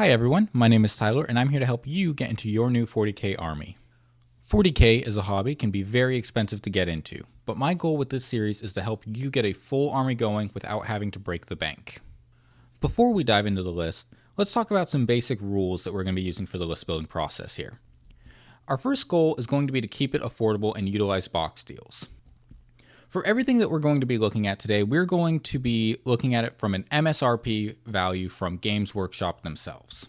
Hi everyone, my name is Tyler and I'm here to help you get into your new 40k army. 40k as a hobby can be very expensive to get into, but my goal with this series is to help you get a full army going without having to break the bank. Before we dive into the list, let's talk about some basic rules that we're going to be using for the list building process here. Our first goal is going to be to keep it affordable and utilize box deals. For everything that we're going to be looking at today, we're going to be looking at it from an MSRP value from Games Workshop themselves.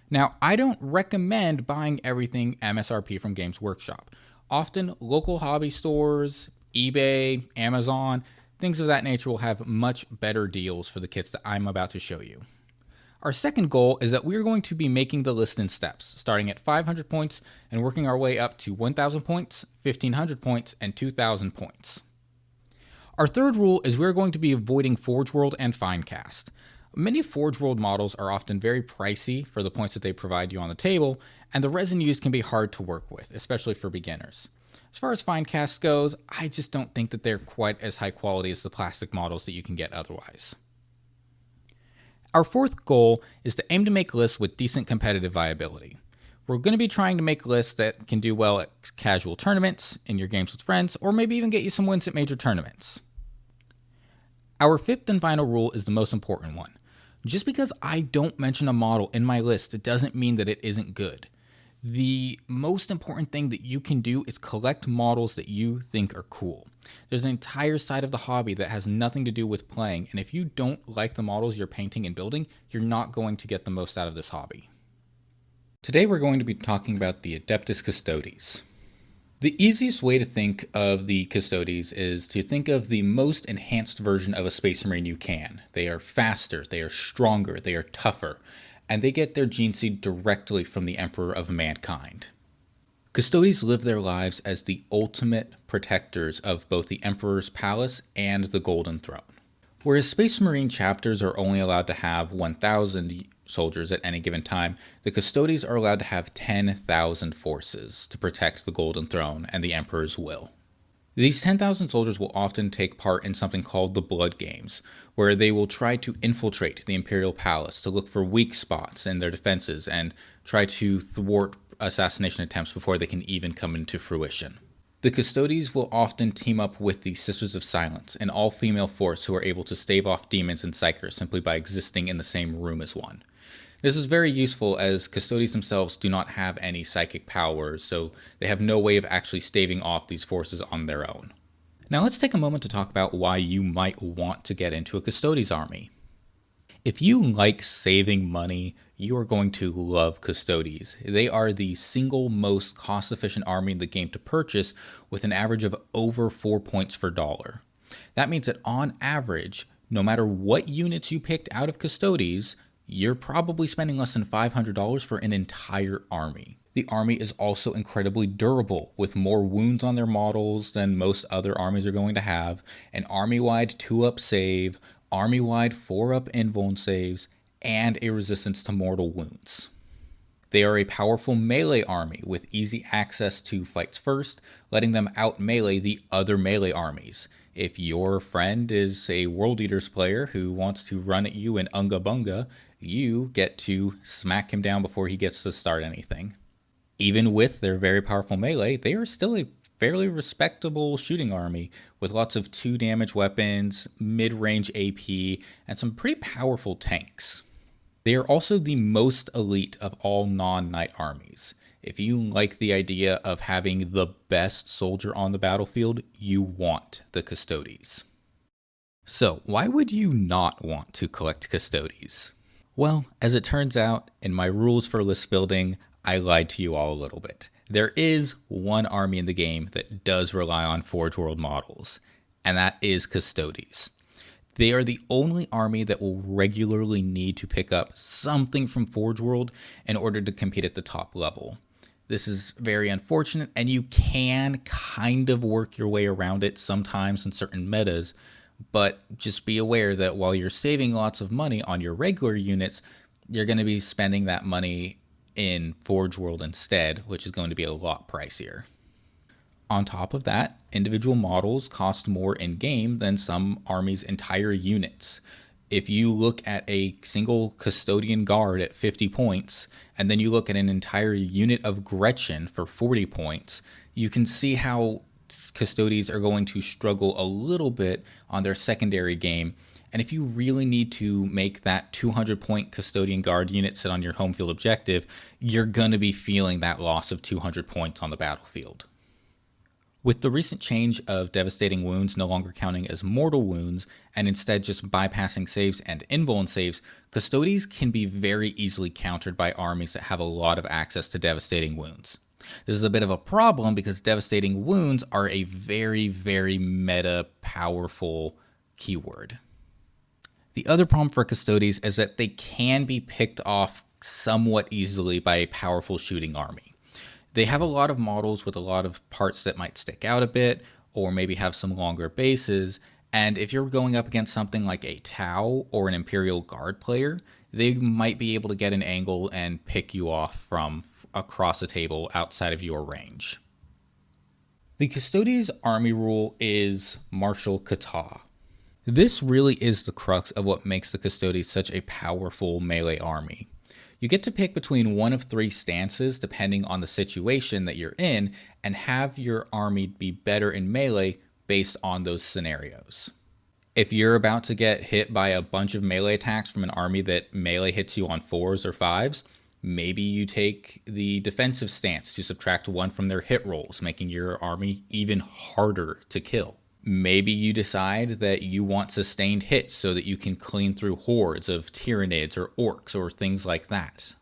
Now, I don't recommend buying everything MSRP from Games Workshop. Often, local hobby stores, eBay, Amazon, things of that nature will have much better deals for the kits that I'm about to show you. Our second goal is that we're going to be making the list in steps, starting at 500 points and working our way up to 1,000 points, 1,500 points, and 2,000 points. Our third rule is we're going to be avoiding Forge World and Finecast. Many Forge World models are often very pricey for the points that they provide you on the table, and the resin used can be hard to work with, especially for beginners. As far as Finecast goes, I just don't think that they're quite as high quality as the plastic models that you can get otherwise. Our fourth goal is to aim to make lists with decent competitive viability. We're going to be trying to make lists that can do well at casual tournaments, in your games with friends, or maybe even get you some wins at major tournaments. Our fifth and final rule is the most important one. Just because I don't mention a model in my list, it doesn't mean that it isn't good. The most important thing that you can do is collect models that you think are cool. There's an entire side of the hobby that has nothing to do with playing, and if you don't like the models you're painting and building, you're not going to get the most out of this hobby. Today we're going to be talking about the Adeptus Custodes. The easiest way to think of the Custodes is to think of the most enhanced version of a Space Marine you can. They are faster, they are stronger, they are tougher, and they get their gene seed directly from the Emperor of Mankind. Custodes live their lives as the ultimate protectors of both the Emperor's Palace and the Golden Throne. Whereas Space Marine chapters are only allowed to have 1,000 soldiers at any given time, the Custodes are allowed to have 10,000 forces to protect the Golden Throne and the Emperor's will. These 10,000 soldiers will often take part in something called the Blood Games, where they will try to infiltrate the Imperial Palace to look for weak spots in their defenses and try to thwart assassination attempts before they can even come into fruition. The Custodes will often team up with the Sisters of Silence, an all-female force who are able to stave off demons and psychers simply by existing in the same room as one. This is very useful as Custodes themselves do not have any psychic powers, so they have no way of actually staving off these forces on their own. Now let's take a moment to talk about why you might want to get into a Custodes army. If you like saving money, you are going to love Custodes. They are the single most cost-efficient army in the game to purchase with an average of over 4 points per dollar. That means that on average, no matter what units you picked out of Custodes, you're probably spending less than $500 for an entire army. The army is also incredibly durable, with more wounds on their models than most other armies are going to have, an army-wide 2-up save, army-wide 4-up invuln saves, and a resistance to mortal wounds. They are a powerful melee army with easy access to fights first, letting them out-melee the other melee armies. If your friend is a World Eaters player who wants to run at you in Unga Bunga, you get to smack him down before he gets to start anything. Even with their very powerful melee, they are still a fairly respectable shooting army with lots of 2 damage weapons, mid-range AP, and some pretty powerful tanks. They are also the most elite of all non-knight armies. If you like the idea of having the best soldier on the battlefield, you want the Custodes. So, why would you not want to collect Custodes? Well, as it turns out, in my rules for list building, I lied to you all a little bit. There is one army in the game that does rely on Forge World models, and that is Custodes. They are the only army that will regularly need to pick up something from Forge World in order to compete at the top level. This is very unfortunate, and you can kind of work your way around it sometimes in certain metas, but just be aware that while you're saving lots of money on your regular units, you're going to be spending that money in Forge World instead, which is going to be a lot pricier. On top of that, individual models cost more in-game than some armies' entire units. If you look at a single custodian guard at 50 points, and then you look at an entire unit of Gretchen for 40 points, you can see how custodians are going to struggle a little bit on their secondary game. And if you really need to make that 200-point custodian guard unit sit on your home field objective, you're going to be feeling that loss of 200 points on the battlefield. With the recent change of devastating wounds no longer counting as mortal wounds and instead just bypassing saves and invuln saves, custodians can be very easily countered by armies that have a lot of access to devastating wounds. This is a bit of a problem because devastating wounds are a very, very meta powerful keyword. The other problem for custodians is that they can be picked off somewhat easily by a powerful shooting army. They have a lot of models with a lot of parts that might stick out a bit, or maybe have some longer bases, and if you're going up against something like a Tau or an Imperial Guard player, they might be able to get an angle and pick you off from across the table outside of your range. The Custodes army rule is Martial Kata. This really is the crux of what makes the Custodes such a powerful melee army. You get to pick between one of three stances depending on the situation that you're in and have your army be better in melee based on those scenarios. If you're about to get hit by a bunch of melee attacks from an army that melee hits you on 4s or 5s, maybe you take the defensive stance to subtract 1 from their hit rolls, making your army even harder to kill. Maybe you decide that you want sustained hits so that you can clean through hordes of Tyranids or Orcs or things like that.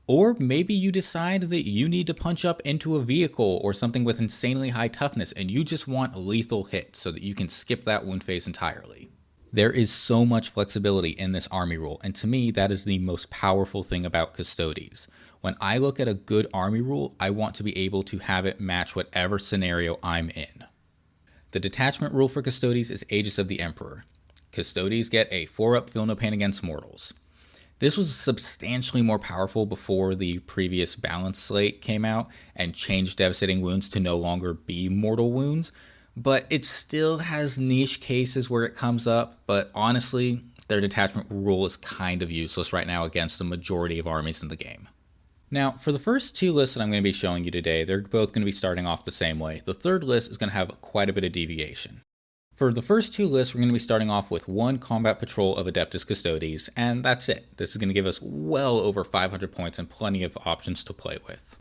Or maybe you decide that you need to punch up into a vehicle or something with insanely high toughness and you just want lethal hits so that you can skip that wound phase entirely. There is so much flexibility in this army rule, and to me that is the most powerful thing about Custodes. When I look at a good army rule, I want to be able to have it match whatever scenario I'm in. The detachment rule for Custodes is Aegis of the Emperor. Custodes get a 4-up Feel No Pain against mortals. This was substantially more powerful before the previous balance slate came out and changed devastating wounds to no longer be mortal wounds, but it still has niche cases where it comes up, but honestly, their detachment rule is kind of useless right now against the majority of armies in the game. Now, for the first two lists that I'm going to be showing you today, they're both going to be starting off the same way. The third list is going to have quite a bit of deviation. For the first two lists, we're going to be starting off with one combat patrol of Adeptus Custodes, and that's it. This is going to give us well over 500 points and plenty of options to play with.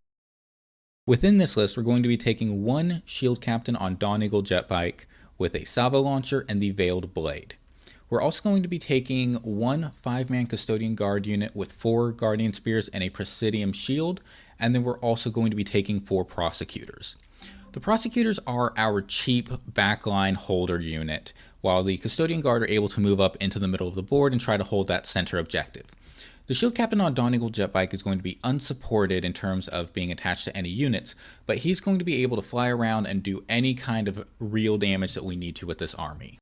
Within this list, we're going to be taking one Shield Captain on Dawn Eagle Jetbike with a Salvo Launcher and the Veiled Blade. We're also going to be taking one 5-man Custodian Guard unit with 4 Guardian Spears and a Presidium Shield, and then we're also going to be taking 4 Prosecutors. The Prosecutors are our cheap backline holder unit, while the Custodian Guard are able to move up into the middle of the board and try to hold that center objective. The Shield Captain on Dawn Eagle Jetbike is going to be unsupported in terms of being attached to any units, but he's going to be able to fly around and do any kind of real damage that we need to with this army.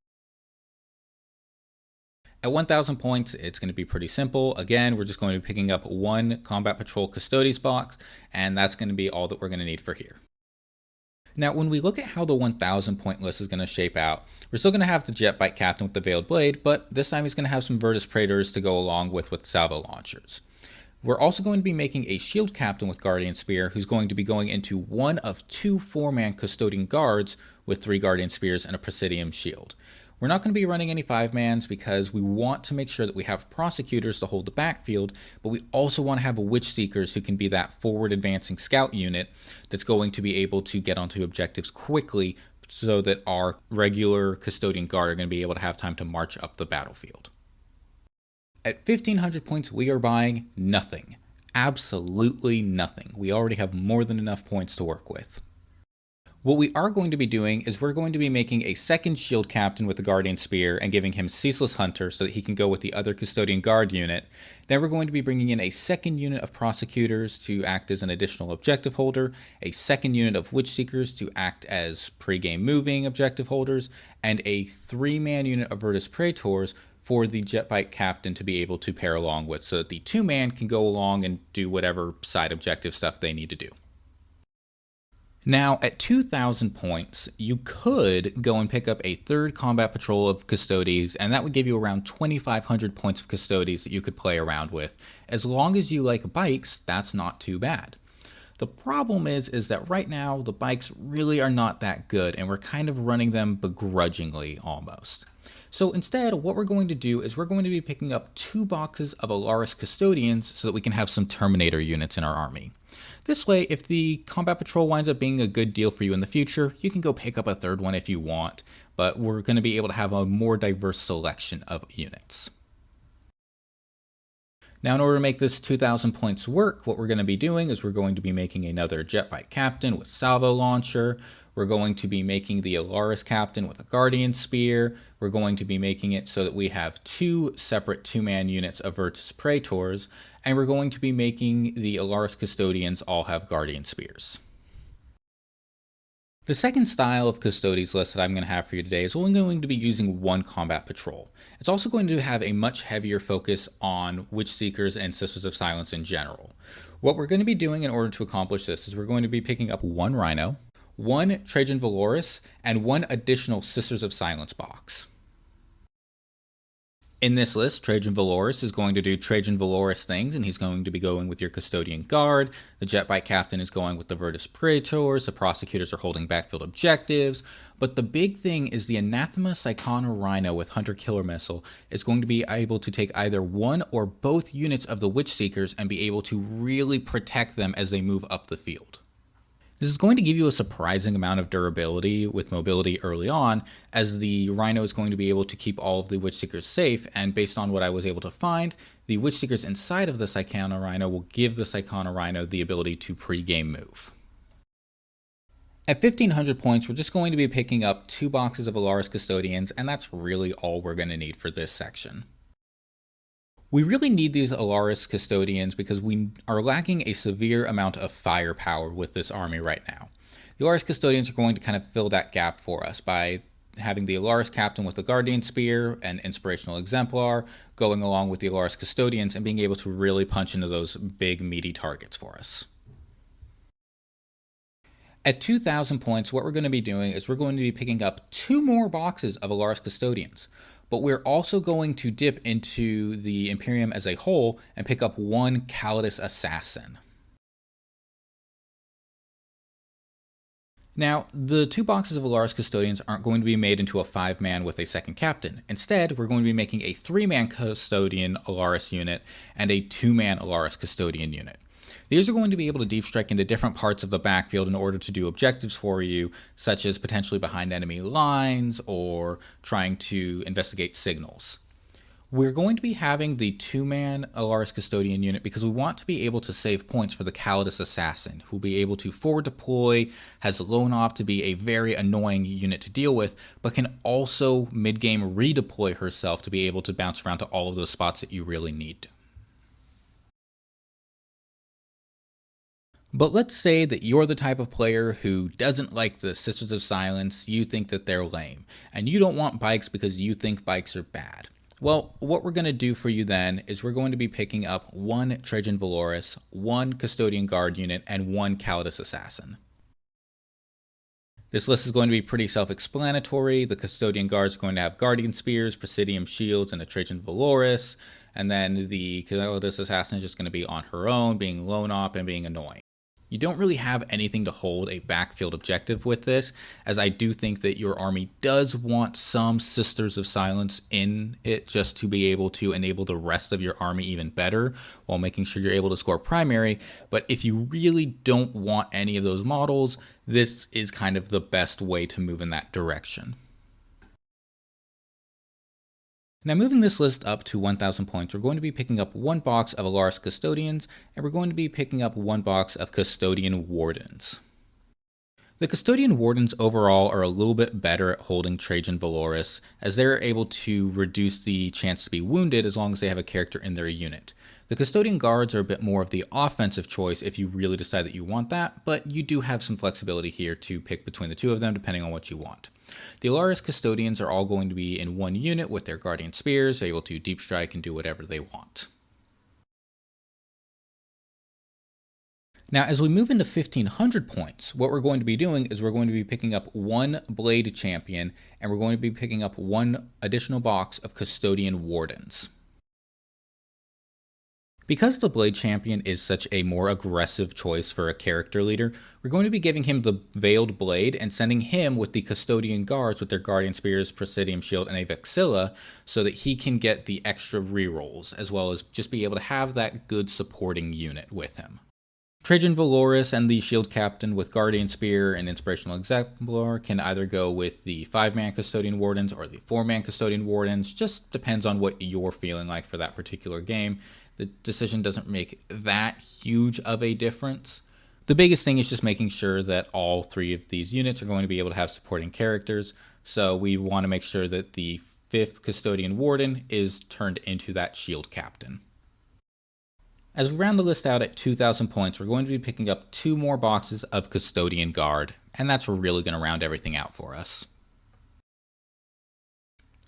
At 1,000 points, it's going to be pretty simple. Again, we're just going to be picking up one Combat Patrol Custodes box, and that's going to be all that we're going to need for here. Now, when we look at how the 1,000 point list is going to shape out, we're still going to have the Jetbike Captain with the Veiled Blade, but this time he's going to have some Virtus Praetors to go along with Salvo Launchers. We're also going to be making a Shield Captain with Guardian Spear, who's going to be going into one of 2 4-man Custodian Guards with 3 Guardian Spears and a Presidium Shield. We're not going to be running any 5-mans because we want to make sure that we have Prosecutors to hold the backfield, but we also want to have Witch Seekers who can be that forward advancing scout unit that's going to be able to get onto objectives quickly so that our regular Custodian Guard are going to be able to have time to march up the battlefield. At 1,500 points, we are buying nothing. Absolutely nothing. We already have more than enough points to work with. What we are going to be doing is we're going to be making a second Shield Captain with the Guardian Spear and giving him Ceaseless Hunter so that he can go with the other Custodian Guard unit. Then we're going to be bringing in a second unit of Prosecutors to act as an additional objective holder, a second unit of Witch Seekers to act as pre-game moving objective holders, and a 3-man unit of Virtus Praetors for the Jetbike Captain to be able to pair along with so that the 2-man can go along and do whatever side objective stuff they need to do. Now, at 2,000 points, you could go and pick up a third combat patrol of Custodes, and that would give you around 2,500 points of Custodes that you could play around with. As long as you like bikes, that's not too bad. The problem is that right now, the bikes really are not that good, and we're kind of running them begrudgingly almost. So instead, what we're going to do is we're going to be picking up 2 boxes of Alaris Custodians so that we can have some Terminator units in our army. This way, if the combat patrol winds up being a good deal for you in the future, you can go pick up a third one if you want, but we're going to be able to have a more diverse selection of units. Now, in order to make this 2,000 points work, what we're going to be doing is we're going to be making another jet bike captain with salvo launcher. We're going to be making the Alaris captain with a guardian spear. We're going to be making it so that we have 2 separate 2-man units of Virtus Praetors, and we're going to be making the Alaris custodians all have guardian spears. The second style of Custodes list that I'm going to have for you today is only going to be using 1 combat patrol. It's also going to have a much heavier focus on Witch Seekers and Sisters of Silence in general. What we're going to be doing in order to accomplish this is we're going to be picking up 1 Rhino, 1 Trajan Valoris, and 1 additional Sisters of Silence box. In this list, Trajan Valoris is going to do Trajan Valoris things, and he's going to be going with your Custodian Guard. The Jet Bike Captain is going with the Virtus Praetors. The Prosecutors are holding backfield objectives. But the big thing is the Anathema Psychona Rhino with Hunter Killer Missile is going to be able to take either 1 or both units of the Witch Seekers and be able to really protect them as they move up the field. This is going to give you a surprising amount of durability with mobility early on, as the Rhino is going to be able to keep all of the Witch Seekers safe, and based on what I was able to find, the Witch Seekers inside of the Psychona Rhino will give the Psychona Rhino the ability to pre-game move. At 1,500 points, we're just going to be picking up 2 boxes of Alaris Custodians, and that's really all we're going to need for this section. We really need these Alaris Custodians because we are lacking a severe amount of firepower with this army right now. The Alaris Custodians are going to kind of fill that gap for us by having the Alaris Captain with the Guardian Spear and Inspirational Exemplar going along with the Alaris Custodians and being able to really punch into those big meaty targets for us. At 2,000 points, what we're going to be doing is we're going to be picking up 2 more boxes of Alaris Custodians. But we're also going to dip into the Imperium as a whole and pick up 1 Calidus Assassin. Now, the 2 boxes of Alaris Custodians aren't going to be made into a 5-man with a second captain. Instead, we're going to be making a 3-man Custodian Alaris unit and a 2-man Alaris Custodian unit. These are going to be able to deep strike into different parts of the backfield in order to do objectives for you, such as potentially behind enemy lines or trying to investigate signals. We're going to be having the 2-man Alaris Custodian unit because we want to be able to save points for the Calidus Assassin, who will be able to forward deploy, has lone op to be a very annoying unit to deal with, but can also mid-game redeploy herself to be able to bounce around to all of those spots that you really need. But let's say that you're the type of player who doesn't like the Sisters of Silence, you think that they're lame, and you don't want bikes because you think bikes are bad. Well, what we're going to do for you then is we're going to be picking up 1 Trajan Valoris, 1 Custodian Guard unit, and 1 Calidus Assassin. This list is going to be pretty self-explanatory. The Custodian Guards are going to have Guardian Spears, Presidium Shields, and a Trajan Valoris, and then the Calidus Assassin is just going to be on her own, being lone op and being annoying. You don't really have anything to hold a backfield objective with this, as I do think that your army does want some Sisters of Silence in it just to be able to enable the rest of your army even better while making sure you're able to score primary. But if you really don't want any of those models, this is kind of the best way to move in that direction. Now, moving this list up to 1,000 points, we're going to be picking up 1 box of Alaris Custodians, and we're going to be picking up 1 box of Custodian Wardens. The Custodian Wardens overall are a little bit better at holding Trajan Valoris, as they're able to reduce the chance to be wounded as long as they have a character in their unit. The Custodian Guards are a bit more of the offensive choice if you really decide that you want that, but you do have some flexibility here to pick between the 2 of them depending on what you want. The Alaris Custodians are all going to be in 1 unit with their Guardian Spears, able to deep strike and do whatever they want. Now, as we move into 1500 points, what we're going to be doing is we're going to be picking up one Blade Champion, and we're going to be picking up one additional box of Custodian Wardens. Because the Blade Champion is such a more aggressive choice for a character leader, we're going to be giving him the Veiled Blade and sending him with the Custodian Guards with their Guardian Spears, Presidium Shield, and a Vexilla so that he can get the extra rerolls, as well as just be able to have that good supporting unit with him. Trajan Valoris and the Shield Captain with Guardian Spear and Inspirational Exemplar can either go with the 5-man Custodian Wardens or the 4-man Custodian Wardens, just depends on what you're feeling like for that particular game. The decision doesn't make that huge of a difference. The biggest thing is just making sure that all 3 of these units are going to be able to have supporting characters, so we want to make sure that the 5th Custodian Warden is turned into that Shield Captain. As we round the list out at 2,000 points, we're going to be picking up 2 more boxes of Custodian Guard, and that's really going to round everything out for us.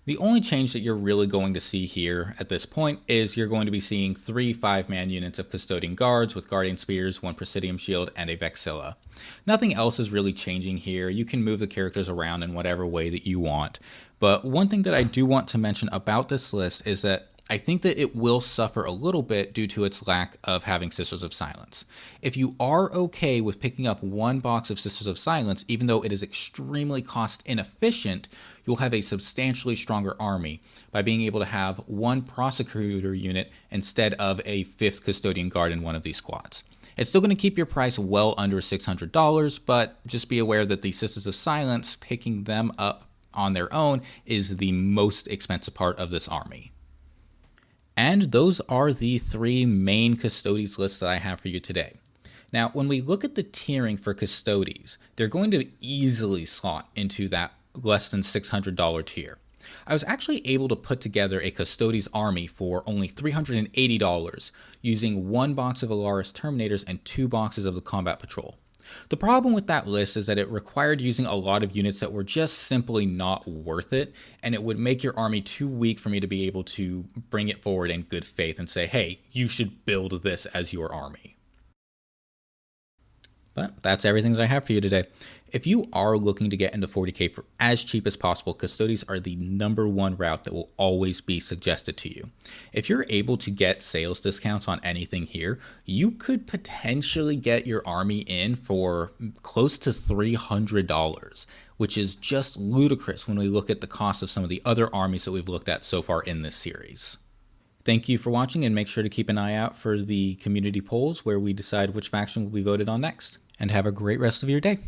The only change that you're really going to see here at this point is you're going to be seeing 3 5-man units of Custodian Guards with Guardian Spears, 1 Presidium Shield, and a Vexilla. Nothing else is really changing here. You can move the characters around in whatever way that you want. But one thing that I do want to mention about this list is that I think that it will suffer a little bit due to its lack of having Sisters of Silence. If you are okay with picking up 1 box of Sisters of Silence, even though it is extremely cost inefficient, you'll have a substantially stronger army by being able to have 1 Prosecutor unit instead of a 5th Custodian Guard in one of these squads. It's still going to keep your price well under $600, but just be aware that the Sisters of Silence, picking them up on their own, is the most expensive part of this army. And those are the 3 main Custodes lists that I have for you today. Now, when we look at the tiering for Custodes, they're going to easily slot into that less than $600 tier. I was actually able to put together a Custodes army for only $380 using 1 box of Alaris Terminators and 2 boxes of the Combat Patrol. The problem with that list is that it required using a lot of units that were just simply not worth it, and it would make your army too weak for me to be able to bring it forward in good faith and say, hey, you should build this as your army. But that's everything that I have for you today. If you are looking to get into 40k for as cheap as possible, Custodes are the #1 route that will always be suggested to you. If you're able to get sales discounts on anything here, you could potentially get your army in for close to $300, which is just ludicrous when we look at the cost of some of the other armies that we've looked at so far in this series. Thank you for watching, and make sure to keep an eye out for the community polls where we decide which faction will be voted on next. And have a great rest of your day.